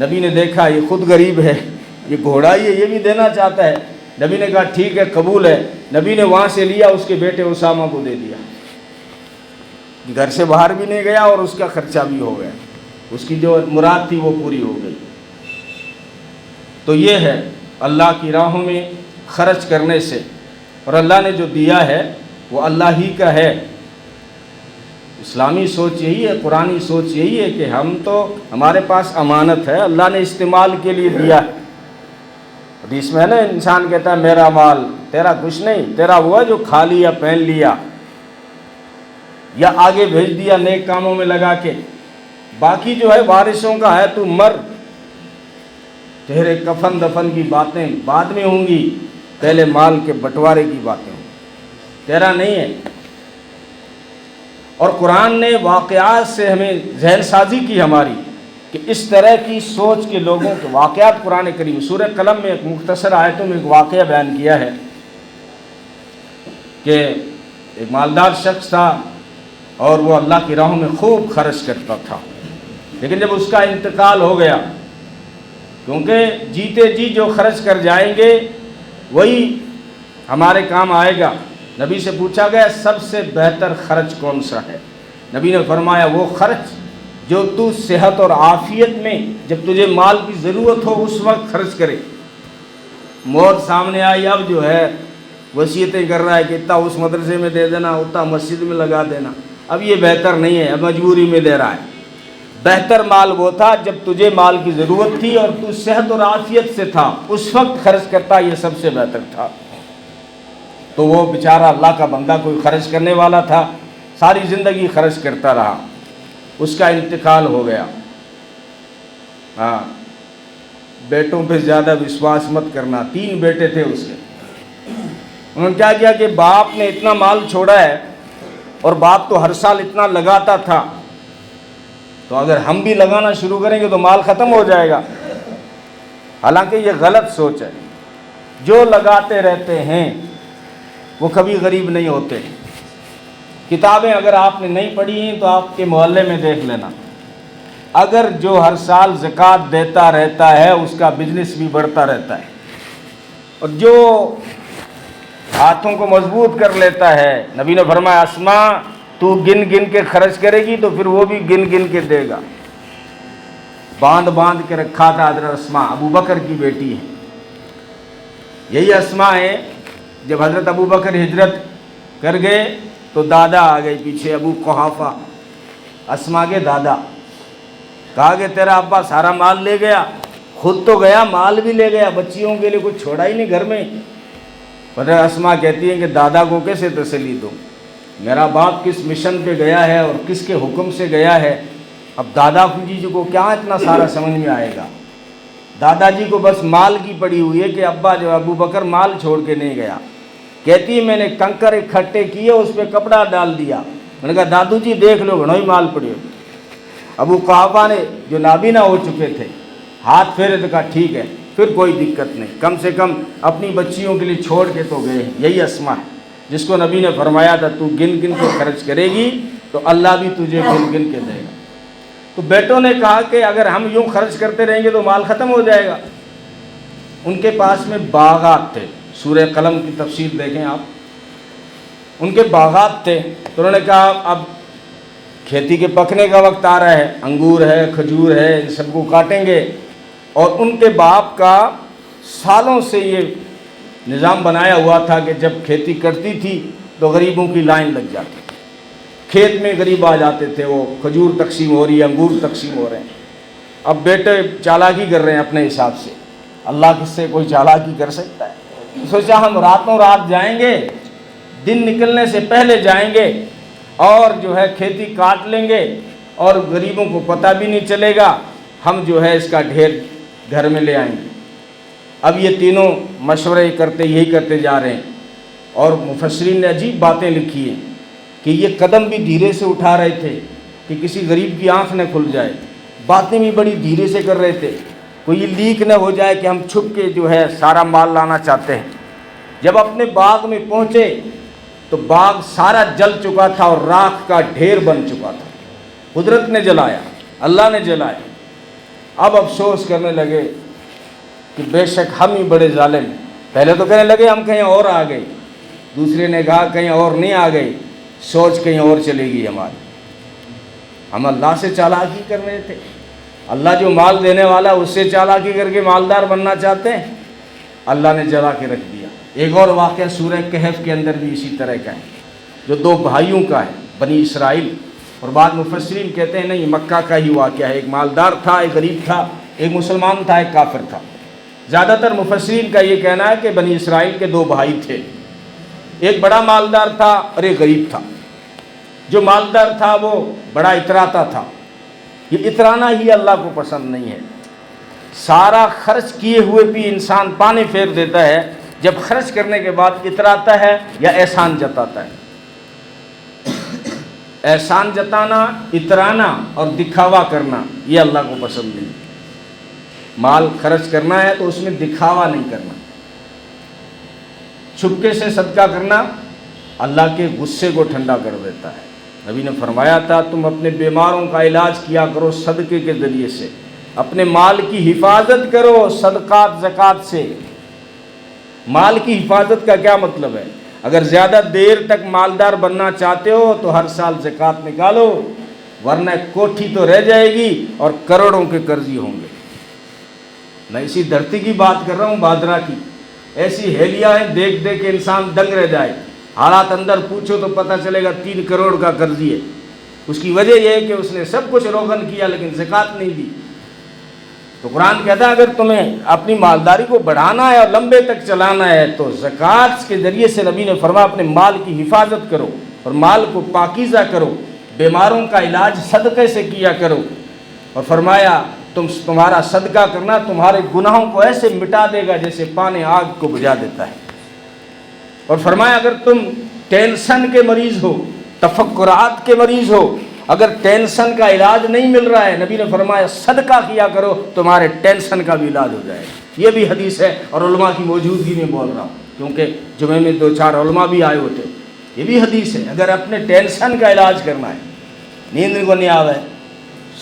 Speaker 1: نبی نے دیکھا یہ خود غریب ہے، یہ گھوڑا ہی ہے، یہ بھی دینا چاہتا ہے۔ نبی نے کہا ٹھیک ہے، قبول ہے۔ نبی نے وہاں سے لیا، اس کے بیٹے اسامہ کو دے دیا، گھر سے باہر بھی نہیں گیا اور اس کا خرچہ بھی ہو گیا، اس کی جو مراد تھی وہ پوری ہو گئی۔ تو یہ ہے اللہ کی راہوں میں خرچ کرنے سے، اور اللہ نے جو دیا ہے وہ اللہ ہی کا ہے۔ اسلامی سوچ یہی ہے، قرآنی سوچ یہی ہے کہ ہم تو، ہمارے پاس امانت ہے، اللہ نے استعمال کے لیے دیا ہے۔ حدیث میں ہے نا، انسان کہتا ہے میرا مال، تیرا کچھ نہیں، تیرا وہ ہے جو کھا لیا، پہن لیا یا آگے بھیج دیا نیک کاموں میں لگا کے، باقی جو ہے وارثوں کا ہے، تو مر، تیرے کفن دفن کی باتیں بعد میں ہوں گی، پہلے مال کے بٹوارے کی باتیں ہوں گی، تیرا نہیں ہے۔ اور قرآن نے واقعات سے ہمیں ذہن سازی کی ہماری کہ اس طرح کی سوچ کے لوگوں کے واقعات، قرآن کریم سورہ قلم میں ایک مختصر آیتوں میں ایک واقعہ بیان کیا ہے کہ ایک مالدار شخص تھا اور وہ اللہ کی راہوں میں خوب خرچ کرتا تھا، لیکن جب اس کا انتقال ہو گیا، کیونکہ جیتے جی جو خرچ کر جائیں گے وہی ہمارے کام آئے گا۔ نبی سے پوچھا گیا سب سے بہتر خرچ کون سا ہے؟ نبی نے فرمایا وہ خرچ جو تو صحت اور عافیت میں، جب تجھے مال کی ضرورت ہو اس وقت خرچ کرے۔ موت سامنے آئی، اب جو ہے وصیتیں کر رہا ہے کہ اتنا اس مدرسے میں دے دینا، اتنا مسجد میں لگا دینا، اب یہ بہتر نہیں ہے، اب مجبوری میں دے رہا ہے۔ بہتر مال وہ تھا جب تجھے مال کی ضرورت تھی اور تو صحت اور عافیت سے تھا، اس وقت خرچ کرتا، یہ سب سے بہتر تھا۔ تو وہ بیچارہ اللہ کا بندہ کوئی خرچ کرنے والا تھا، ساری زندگی خرچ کرتا رہا، اس کا انتقال ہو گیا۔ ہاں، بیٹوں پہ زیادہ وشواس مت کرنا۔ 3 بیٹے تھے اس کے۔ انہوں نے کیا کیا کہ باپ نے اتنا مال چھوڑا ہے اور باپ تو ہر سال اتنا لگاتا تھا، تو اگر ہم بھی لگانا شروع کریں گے تو مال ختم ہو جائے گا۔ حالانکہ یہ غلط سوچ ہے۔ جو لگاتے رہتے ہیں وہ کبھی غریب نہیں ہوتے۔ کتابیں اگر آپ نے نہیں پڑھی ہیں تو آپ کے محلے میں دیکھ لینا، اگر جو ہر سال زکوٰۃ دیتا رہتا ہے اس کا بزنس بھی بڑھتا رہتا ہے، اور جو ہاتھوں کو مضبوط کر لیتا ہے، نبی نے فرمایا اسماء تو گن گن کے خرچ کرے گی تو پھر وہ بھی گن گن کے دے گا۔ باندھ باندھ کے رکھا تھا حضرت اسماء، ابو بکر کی بیٹی ہے۔ یہی اسماء ہے، جب حضرت ابو بکر ہجرت کر گئے تو دادا آ گئے پیچھے، ابو قحافہ، اسماء کے دادا۔ کہا کہ تیرا ابا سارا مال لے گیا، خود تو گیا مال بھی لے گیا، بچیوں کے لیے کچھ چھوڑا ہی نہیں گھر میں۔ پر اسماء کہتی ہیں کہ دادا کو کیسے تسلی دوں، میرا باپ کس مشن پہ گیا ہے اور کس کے حکم سے گیا ہے، اب دادا جی کو کیا اتنا سارا سمجھ میں آئے گا۔ دادا جی کو بس مال کی پڑی ہوئی ہے کہ ابا جو ابو بکر مال چھوڑ کے نہیں گیا۔ کہتی ہے میں نے کنکر اکٹھے کیے، اس پہ کپڑا ڈال دیا، میں نے کہا دادو جی دیکھ لو گھنوئی مال پڑی ہو۔ ابو قحافہ نے جو نابینا ہو چکے تھے ہاتھ پھیرے تو کہا ٹھیک ہے، پھر کوئی دقت نہیں، کم سے کم اپنی بچیوں کے لیے چھوڑ کے تو گئے۔ یہی اسماء ہے جس کو نبی نے فرمایا تھا تو گن گن کے خرچ کرے گی تو اللہ بھی تجھے گن گن کے دے گا۔ تو بیٹوں نے کہا کہ اگر ہم یوں خرچ کرتے رہیں گے تو مال ختم ہو جائے گا۔ ان کے پاس میں باغات تھے، سورہ قلم کی تفسیر دیکھیں آپ، ان کے باغات تھے، تو انہوں نے کہا اب کھیتی کے پکنے کا وقت آ رہا ہے، انگور ہے، کھجور ہے، ان سب کو کاٹیں گے۔ اور ان کے باپ کا سالوں سے یہ نظام بنایا ہوا تھا کہ جب کھیتی کرتی تھی تو غریبوں کی لائن لگ جاتی تھی، کھیت میں غریب آ جاتے تھے، وہ کھجور تقسیم ہو رہی ہے، انگور تقسیم ہو رہے ہیں۔ اب بیٹے چالاکی کر رہے ہیں اپنے حساب سے، اللہ کس سے کوئی چالاکی کر سکتا ہے؟ سوچا ہم راتوں رات جائیں گے، دن نکلنے سے پہلے جائیں گے اور جو ہے کھیتی کاٹ لیں گے اور غریبوں کو پتہ بھی نہیں چلے گا، ہم جو ہے اس کا ڈھیر گھر میں لے آئیں گے۔ اب یہ تینوں مشورے کرتے یہی کرتے جا رہے ہیں، اور مفسرین نے عجیب باتیں لکھی ہیں کہ یہ قدم بھی دھیرے سے اٹھا رہے تھے کہ کسی غریب کی آنکھ نہ کھل جائے، باتیں بھی بڑی دھیرے سے کر رہے تھے، کوئی یہ لیک نہ ہو جائے کہ ہم چھپ کے جو ہے سارا مال لانا چاہتے ہیں۔ جب اپنے باغ میں پہنچے تو باغ سارا جل چکا تھا اور راکھ کا ڈھیر بن چکا تھا، قدرت نے جلایا، اللہ نے جلایا۔ اب افسوس کرنے لگے کہ بے شک ہم ہی بڑے ظالم ہیں۔ پہلے تو کہنے لگے ہم کہیں اور آ گئے، دوسرے نے کہا کہیں اور نہیں آ گئے، سوچ کہیں اور چلے گی ہماری، ہم اللہ سے چالاکی کر رہے تھے، اللہ جو مال دینے والا اس سے چالاکی کر کے مالدار بننا چاہتے ہیں، اللہ نے جلا کے رکھ دیا۔ ایک اور واقعہ سورہ کہف کے اندر بھی اسی طرح کا ہے، جو 2 بھائیوں کا ہے، بنی اسرائیل، اور بعض مفسرین کہتے ہیں نہیں مکہ کا ہی واقعہ ہے، ایک مالدار تھا، ایک غریب تھا، ایک مسلمان تھا، ایک کافر تھا۔ زیادہ تر مفسرین کا یہ کہنا ہے کہ بنی اسرائیل کے 2 بھائی تھے، ایک بڑا مالدار تھا اور ایک غریب تھا۔ جو مالدار تھا وہ بڑا اتراتا تھا، یہ اترانا ہی اللہ کو پسند نہیں ہے۔ سارا خرچ کیے ہوئے بھی انسان پانی پھیر دیتا ہے، جب خرچ کرنے کے بعد اتراتا ہے یا احسان جتاتا ہے۔ احسان جتانا، اترانا اور دکھاوا کرنا یہ اللہ کو پسند نہیں۔ مال خرچ کرنا ہے تو اس میں دکھاوا نہیں کرنا، چھپکے سے صدقہ کرنا اللہ کے غصے کو ٹھنڈا کر دیتا ہے۔ نبی نے فرمایا تھا تم اپنے بیماروں کا علاج کیا کرو صدقے کے ذریعے سے، اپنے مال کی حفاظت کرو صدقات زکوٰۃ سے۔ مال کی حفاظت کا کیا مطلب ہے؟ اگر زیادہ دیر تک مالدار بننا چاہتے ہو تو ہر سال زکوٰۃ نکالو، ورنہ کوٹھی تو رہ جائے گی اور کروڑوں کے قرضی ہوں گے۔ میں اسی دھرتی کی بات کر رہا ہوں، بادرہ کی۔ ایسی ہیلیاں ہیں دیکھ دیکھ کے انسان دنگ رہ جائے، حالات اندر پوچھو تو پتہ چلے گا 3 کروڑ کا قرضی ہے۔ اس کی وجہ یہ ہے کہ اس نے سب کچھ روغن کیا لیکن زکوٰۃ نہیں دی۔ تو قرآن کہتا ہے اگر تمہیں اپنی مالداری کو بڑھانا ہے اور لمبے تک چلانا ہے تو زکوٰۃ کے ذریعے سے نبی نے فرمایا اپنے مال کی حفاظت کرو اور مال کو پاکیزہ کرو، بیماروں کا علاج صدقے سے کیا کرو، اور فرمایا تمہارا صدقہ کرنا تمہارے گناہوں کو ایسے مٹا دے گا جیسے پانی آگ کو بجھا دیتا ہے۔ اور فرمایا اگر تم ٹینشن کے مریض ہو، تفکرات کے مریض ہو، اگر ٹینشن کا علاج نہیں مل رہا ہے، نبی نے فرمایا صدقہ کیا کرو تمہارے ٹینشن کا بھی علاج ہو جائے گا۔ یہ بھی حدیث ہے اور علماء کی موجودگی میں بول رہا ہوں کیونکہ جمعے میں 2-4 علماء بھی آئے ہوتے۔ یہ بھی حدیث ہے، اگر اپنے ٹینشن کا علاج کرنا ہے، نیند کو نہیں آوے،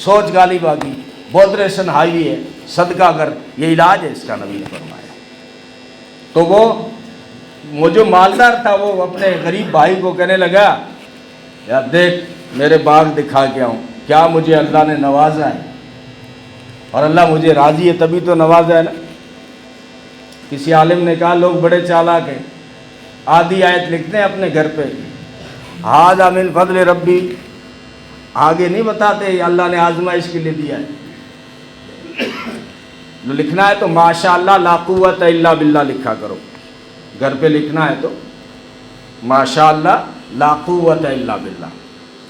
Speaker 1: سوچ غالب آ گئی، بودریشن ہائی ہے، صدقہ کر، یہ علاج ہے اس کا، نبی نے فرمایا۔ تو وہ جو مالدار تھا وہ اپنے غریب بھائی کو کہنے لگا یار دیکھ میرے باغ دکھا کے آؤں، کیا مجھے اللہ نے نوازا ہے، اور اللہ مجھے راضی ہے تبھی تو نوازا ہے نا۔ کسی عالم نے کہا لوگ بڑے چالاک ہیں، آدھی آیت لکھتے ہیں اپنے گھر پہ، ھذا من فضل ربی، آگے نہیں بتاتے اللہ نے آزمائش کے لیے دیا ہے۔ جو لکھنا ہے تو ماشاء اللہ لا قوت الا باللہ لکھا کرو، گھر پہ لکھنا ہے تو ماشاء اللہ لا قوت الا باللہ،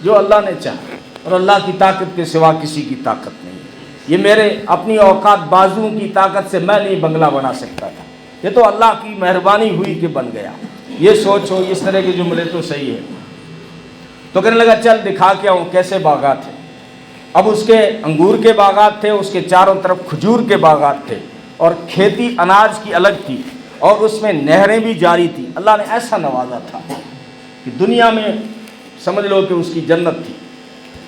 Speaker 1: جو اللہ نے چاہا، اور اللہ کی طاقت کے سوا کسی کی طاقت نہیں ہے۔ یہ میرے اپنی اوقات بازوؤں کی طاقت سے میں نہیں بنگلہ بنا سکتا تھا، یہ تو اللہ کی مہربانی ہوئی کہ بن گیا۔ یہ سوچو، اس طرح کے جملے تو صحیح ہے۔ تو کہنے لگا چل دکھا کے آؤں کیسے باغات ہیں۔ اب اس کے انگور کے باغات تھے، اس کے چاروں طرف کھجور کے باغات تھے، اور کھیتی اناج کی الگ تھی، اور اس میں نہریں بھی جاری تھی۔ اللہ نے ایسا نوازا تھا کہ دنیا میں سمجھ لو کہ اس کی جنت تھی۔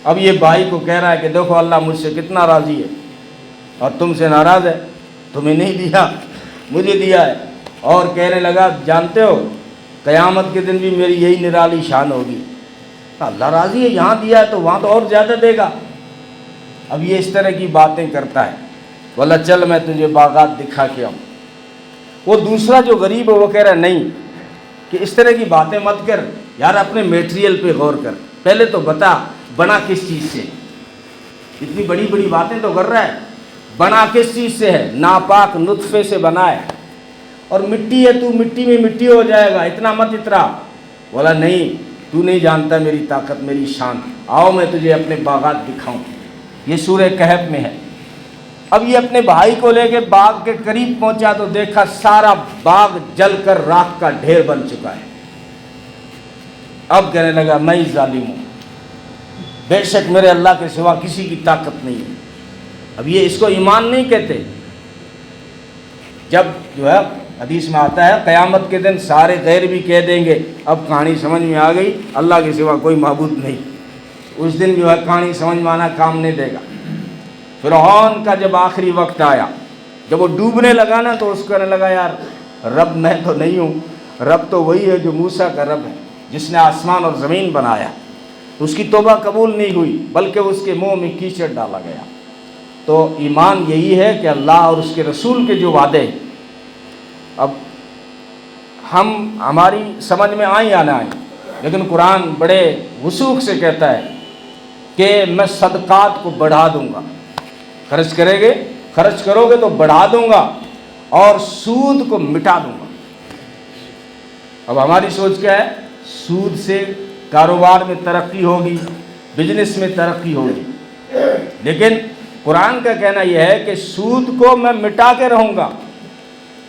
Speaker 1: اب یہ بھائی کو کہہ رہا ہے کہ دیکھو اللہ مجھ سے کتنا راضی ہے اور تم سے ناراض ہے، تمہیں نہیں دیا مجھے دیا ہے۔ اور کہنے لگا جانتے ہو قیامت کے دن بھی میری یہی نرالی شان ہوگی، اللہ راضی ہے، یہاں دیا ہے تو وہاں تو اور زیادہ دے گا۔ اب یہ اس طرح کی باتیں کرتا ہے، بولا چل میں تجھے باغات دکھا کے آؤں۔ وہ دوسرا جو غریب ہے وہ کہہ رہا نہیں کہ اس طرح کی باتیں مت کر یار، اپنے میٹیریل پہ غور کر، پہلے تو بتا بنا کس چیز سے، اتنی بڑی بڑی باتیں تو کر رہا ہے، بنا کس چیز سے ہے؟ ناپاک نطفے سے بنا ہے، اور مٹی ہے تو مٹی میں مٹی ہو جائے گا، اتنا مت اترا۔ بولا نہیں تو نہیں جانتا میری طاقت میری شان، آؤ میں تجھے اپنے باغات دکھاؤں۔ یہ سورہ کہف میں ہے۔ اب یہ اپنے بھائی کو لے کے باغ کے قریب پہنچا تو دیکھا سارا باغ جل کر راکھ کا ڈھیر بن چکا ہے۔ اب کہنے لگا میں ہی ظالم ہوں، بے شک میرے اللہ کے سوا کسی کی طاقت نہیں ہے۔ اب یہ اس کو ایمان نہیں کہتے۔ جب جو ہے حدیث میں آتا ہے قیامت کے دن سارے غیر بھی کہہ دیں گے اب کہانی سمجھ میں آ گئی، اللہ کے سوا کوئی معبود نہیں، اس دن جو ہے کہانی سمجھ میں آنا کام نہیں دے گا۔ فرعون کا جب آخری وقت آیا، جب وہ ڈوبنے لگا نا تو اس کو کہنے لگا یار رب میں تو نہیں ہوں، رب تو وہی ہے جو موسیٰ کا رب ہے جس نے آسمان اور زمین بنایا۔ تو اس کی توبہ قبول نہیں ہوئی بلکہ اس کے منہ میں کیچڑ ڈالا گیا۔ تو ایمان یہی ہے کہ اللہ اور اس کے رسول کے جو وعدے، اب ہماری سمجھ میں آئیں یا نہ آئیں، لیکن قرآن بڑے وثوق سے کہتا ہے کہ میں صدقات کو بڑھا دوں گا، خرچ کرو گے تو بڑھا دوں گا، اور سود کو مٹا دوں گا۔ اب ہماری سوچ کیا ہے؟ سود سے کاروبار میں ترقی ہوگی، بزنس میں ترقی ہوگی، لیکن قرآن کا کہنا یہ ہے کہ سود کو میں مٹا کے رہوں گا۔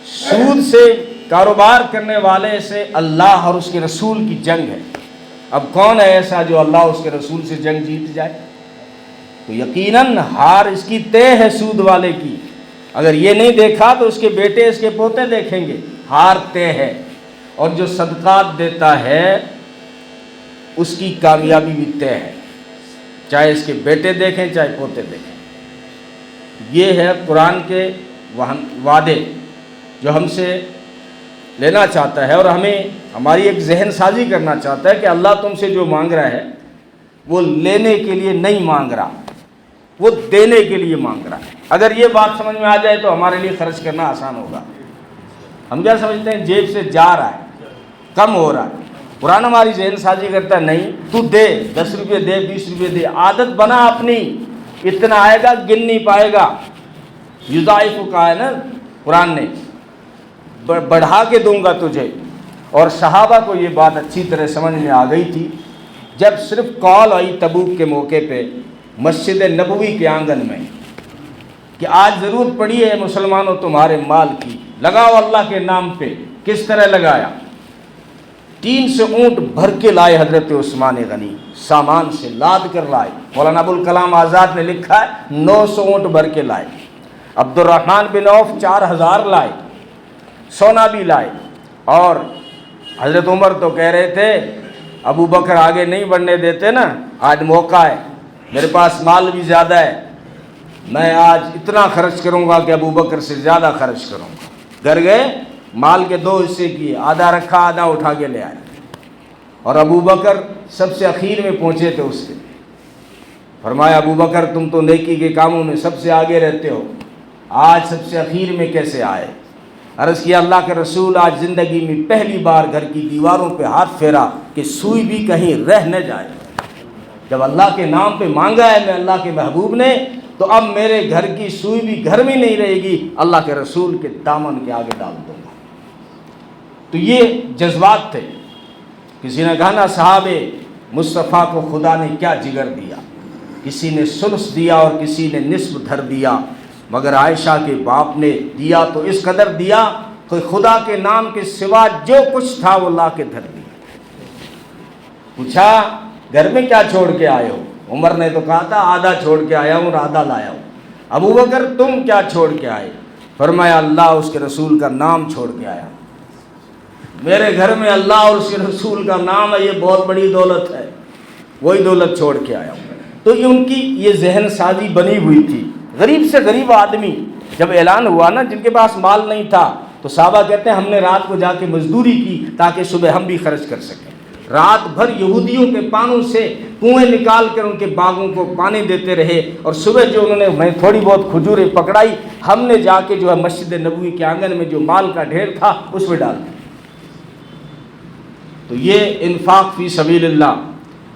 Speaker 1: سود سے کاروبار کرنے والے سے اللہ اور اس کے رسول کی جنگ ہے۔ اب کون ہے ایسا جو اللہ اور اس کے رسول سے جنگ جیت جائے؟ تو یقیناً ہار اس کی طے ہے سود والے کی۔ اگر یہ نہیں دیکھا تو اس کے بیٹے اس کے پوتے دیکھیں گے، ہار طے ہے۔ اور جو صدقات دیتا ہے اس کی کامیابی بھی طے ہے، چاہے اس کے بیٹے دیکھیں چاہے پوتے دیکھیں۔ یہ ہے قرآن کے وعدے جو ہم سے لینا چاہتا ہے، اور ہمیں ہماری ایک ذہن سازی کرنا چاہتا ہے کہ اللہ تم سے جو مانگ رہا ہے وہ لینے کے لیے نہیں مانگ رہا، وہ دینے کے لیے مانگ رہا ہے۔ اگر یہ بات سمجھ میں آ جائے تو ہمارے لیے خرچ کرنا آسان ہوگا۔ ہم کیا سمجھتے ہیں جیب سے جا رہا ہے، کم ہو رہا ہے۔ قرآن ہماری ذہن سازی کرتا ہے نہیں، تو دے، 10 روپے دے، 20 روپے دے، عادت بنا اپنی، اتنا آئے گا گن نہیں پائے گا۔ یضاعف کہا ہے نا قرآن نے، بڑھا کے دوں گا تجھے۔ اور صحابہ کو یہ بات اچھی طرح سمجھ میں آ گئی تھی جب صرف کال آئی تبوک کے موقع پہ مسجد نبوی کے آنگن میں کہ آج ضرورت پڑی ہے مسلمانوں تمہارے مال کی، لگاؤ اللہ کے نام پہ۔ کس طرح لگایا؟ 300 اونٹ بھر کے لائے حضرت عثمان غنی، سامان سے لاد کر لائے۔ مولانا ابوالکلام آزاد نے لکھا ہے 900 اونٹ بھر کے لائے۔ عبد الرحمن بن عوف 4000 لائے، سونا بھی لائے۔ اور حضرت عمر تو کہہ رہے تھے ابو بکر آگے نہیں بڑھنے دیتے نا، آج موقع ہے، میرے پاس مال بھی زیادہ ہے، میں آج اتنا خرچ کروں گا کہ ابو بکر سے زیادہ خرچ کروں گا۔ گھر گئے، مال کے 2 حصے کیے، آدھا رکھا آدھا اٹھا کے لے آئے۔ اور ابو بکر سب سے اخیر میں پہنچے تھے اس کے، فرمایا ابو بکر تم تو نیکی کے کاموں میں سب سے آگے رہتے ہو، آج سب سے اخیر میں کیسے آئے؟ عرض کیا اللہ کے رسول آج زندگی میں پہلی بار گھر کی دیواروں پہ ہاتھ پھیرا کہ سوئی بھی کہیں رہ نہ جائے۔ جب اللہ کے نام پہ مانگا ہے میں اللہ کے محبوب نے، تو اب میرے گھر کی سوئی بھی گھر میں نہیں رہے گی، اللہ کے رسول کے دامن کے آگے ڈال دوں گا۔ تو یہ جذبات تھے۔ کسی نے کہا نا صحابہ مصطفیٰ کو خدا نے کیا جگر دیا، کسی نے ثلث دیا اور کسی نے نصف دھر دیا، مگر عائشہ کے باپ نے دیا تو اس قدر دیا کہ خدا کے نام کے سوا جو کچھ تھا وہ لا کے دھر دیا۔ پوچھا گھر میں کیا چھوڑ کے آئے ہو؟ عمر نے تو کہا تھا آدھا چھوڑ کے آیا ہوں اور آدھا لایا ہوں۔ ابو بکر تم کیا چھوڑ کے آئے؟ فرمایا اللہ اس کے رسول کا نام چھوڑ کے آیا۔ میرے گھر میں اللہ اور اس کے رسول کا نام ہے، یہ بہت بڑی دولت ہے، وہی دولت چھوڑ کے آیا ہوں۔ تو یہ ان کی یہ ذہن سازی بنی ہوئی تھی۔ غریب سے غریب آدمی جب اعلان ہوا نا، جن کے پاس مال نہیں تھا، تو صحابہ کہتے ہیں ہم نے رات کو جا کے مزدوری کی تاکہ صبح ہم بھی خرچ کر سکیں۔ رات بھر یہودیوں کے پانوں سے کنویں نکال کر ان کے باغوں کو پانی دیتے رہے، اور صبح جو انہوں نے تھوڑی بہت کھجوریں پکڑائی، ہم نے جا کے جو ہے مسجد نبوی کے آنگن میں جو مال کا ڈھیر تھا اس میں ڈال دیا۔ تو یہ انفاق فی سبیل اللہ۔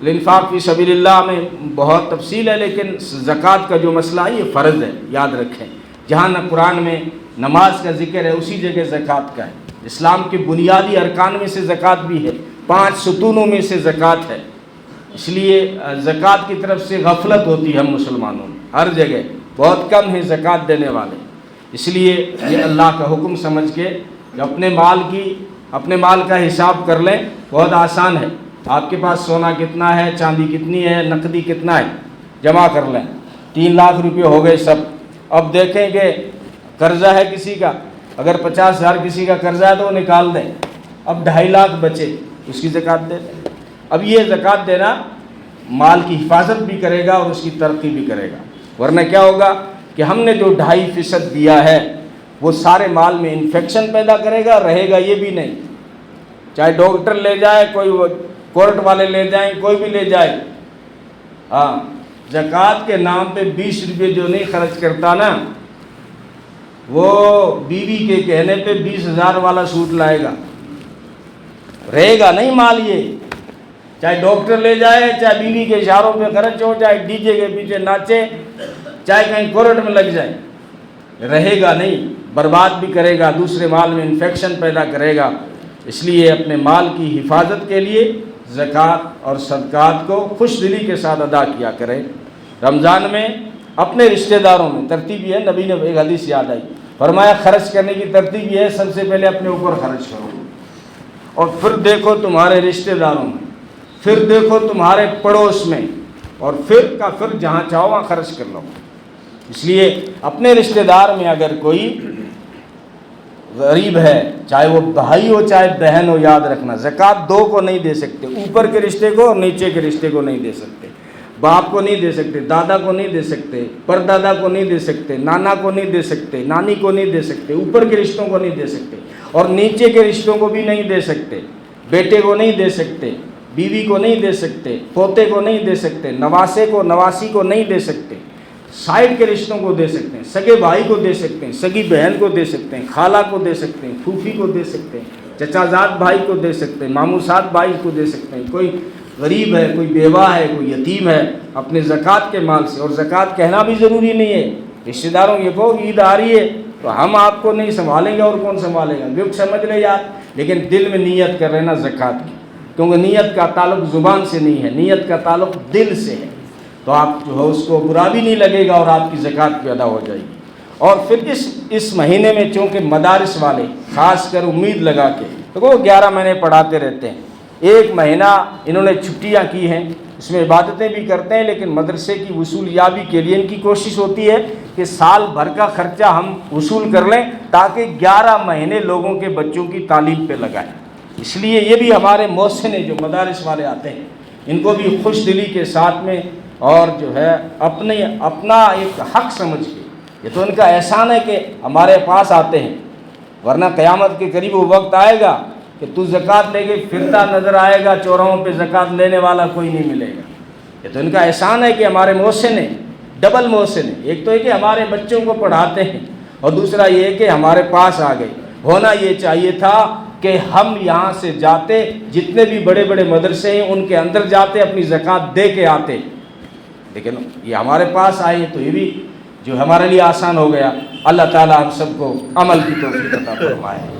Speaker 1: الانفاق فی سبیل اللہ میں بہت تفصیل ہے، لیکن زکوٰۃ کا جو مسئلہ ہے یہ فرض ہے، یاد رکھیں۔ جہاں نہ قرآن میں نماز کا ذکر ہے اسی جگہ زکوٰۃ کا ہے۔ اسلام کے بنیادی ارکان میں سے زکوٰۃ بھی ہے، 5 ستونوں میں سے زکوٰۃ ہے۔ اس لیے زکوٰۃ کی طرف سے غفلت ہوتی ہے ہم مسلمانوں میں، ہر جگہ بہت کم ہیں زکوٰۃ دینے والے۔ اس لیے یہ اللہ کا حکم سمجھ کے کہ اپنے مال کا حساب کر لیں، بہت آسان ہے۔ آپ کے پاس سونا کتنا ہے، چاندی کتنی ہے، نقدی کتنا ہے، جمع کر لیں۔ 3 لاکھ روپے ہو گئے سب۔ اب دیکھیں کہ قرضہ ہے کسی کا، اگر 50,000 کسی کا قرضہ ہے تو وہ نکال دیں۔ اب 2.5 لاکھ بچے، اس کی زکوٰۃ دے دیں۔ اب یہ زکوٰۃ دینا مال کی حفاظت بھی کرے گا اور اس کی ترقی بھی کرے گا، ورنہ کیا ہوگا کہ ہم نے جو 2.5% دیا ہے وہ سارے مال میں انفیکشن پیدا کرے گا، رہے گا یہ بھی نہیں۔ چاہے ڈاکٹر لے جائے، کوئی کورٹ والے لے جائیں، کوئی بھی لے جائے، ہاں زکوٰۃ کے نام پہ 20 روپے جو نہیں خرچ کرتا نا، وہ بیوی کے کہنے پہ 20,000 والا سوٹ لائے گا، رہے گا نہیں مال۔ یہ چاہے ڈاکٹر لے جائے، چاہے بیوی کے اشاروں پہ خرچ ہو، چاہے ڈی جے کے پیچھے ناچے، چاہے کہیں کورٹ میں لگ جائے، رہے گا نہیں، برباد بھی کرے گا، دوسرے مال میں انفیکشن پیدا کرے گا۔ اس لیے اپنے مال کی حفاظت کے لیے زکوٰۃ اور صدقات کو خوش دلی کے ساتھ ادا کیا کریں۔ رمضان میں اپنے رشتہ داروں میں ترتیب یہ ہے، نبی نے ایک حدیث یاد آئی، فرمایا خرچ کرنے کی ترتیب یہ ہے، سب سے پہلے اپنے اوپر خرچ کرو، اور پھر دیکھو تمہارے رشتہ داروں میں، پھر دیکھو تمہارے پڑوس میں، اور پھر جہاں چاہو وہاں خرچ کر لو۔ اس لیے اپنے رشتہ دار میں اگر کوئی غریب ہے، چاہے وہ بھائی ہو چاہے بہن ہو، یاد رکھنا زکوٰۃ دو کو نہیں دے سکتے، اوپر کے رشتے کو اور نیچے کے رشتے کو نہیں دے سکتے، باپ کو نہیں دے سکتے، دادا کو نہیں دے سکتے، پردادا کو نہیں دے سکتے، نانا کو نہیں دے سکتے، نانی کو نہیں دے سکتے، اوپر کے رشتوں کو نہیں دے سکتے اور نیچے کے رشتوں کو بھی نہیں دے سکتے، بیٹے کو نہیں دے سکتے، بیوی کو نہیں دے سکتے، پوتے کو نہیں دے سکتے، نواسے کو نواسی کو نہیں دے سکتے، سائڈ کے رشتوں کو دے سکتے ہیں، سگے بھائی کو دے سکتے ہیں، سگی بہن کو دے سکتے ہیں، خالہ کو دے سکتے ہیں، پھوپھی کو دے سکتے ہیں، چچا زاد بھائی کو دے سکتے ہیں، ماموں زاد بھائی کو دے سکتے ہیں، کوئی غریب ہے، کوئی بیوہ ہے، کوئی یتیم ہے، اپنے زکوٰۃ کے مال سے، اور زکوٰۃ کہنا بھی ضروری نہیں ہے، رشتہ داروں یہ کہو عید آ رہی ہے تو ہم آپ کو نہیں سنبھالیں گے اور کون سنبھالے گا، گفٹ سمجھ لے یار، لیکن دل میں نیت کر رہے نا زکوٰۃ کی، کیونکہ نیت کا تعلق زبان سے نہیں ہے، نیت کا تعلق دل سے ہے، تو آپ جو ہے اس کو برا بھی نہیں لگے گا اور آپ کی زکوٰۃ بھی ادا ہو جائے گی۔ اور پھر اس مہینے میں چونکہ مدارس والے خاص کر امید لگا کے دیکھو 11 مہینے پڑھاتے رہتے ہیں، ایک مہینہ انہوں نے چھٹیاں کی ہیں، اس میں عبادتیں بھی کرتے ہیں، لیکن مدرسے کی وصولیابی کے لیے ان کی کوشش ہوتی ہے کہ سال بھر کا خرچہ ہم وصول کر لیں تاکہ 11 مہینے لوگوں کے بچوں کی تعلیم پہ لگائیں۔ اس لیے یہ بھی ہمارے محسن جو مدارس والے آتے ہیں ان کو بھی خوش دلی کے ساتھ میں اور جو ہے اپنا ایک حق سمجھ کے، یہ تو ان کا احسان ہے کہ ہمارے پاس آتے ہیں، ورنہ قیامت کے قریب وہ وقت آئے گا کہ تو زکوٰۃ لے کے پھرتا نظر آئے گا، چوراہوں پہ زکوٰۃ لینے والا کوئی نہیں ملے گا۔ یہ تو ان کا احسان ہے کہ ہمارے محسن ہیں، ڈبل محسن ہیں، ایک تو ہے کہ ہمارے بچوں کو پڑھاتے ہیں اور دوسرا یہ ہے کہ ہمارے پاس آ گئے۔ ہونا یہ چاہیے تھا کہ ہم یہاں سے جاتے، جتنے بھی بڑے بڑے مدرسے ہیں ان کے اندر جاتے، اپنی زکوٰۃ دے کے آتے، لیکن یہ ہمارے پاس آئے تو یہ بھی جو ہمارے لیے آسان ہو گیا۔ اللہ تعالی ہم سب کو عمل کی توفیق عطا فرمائے۔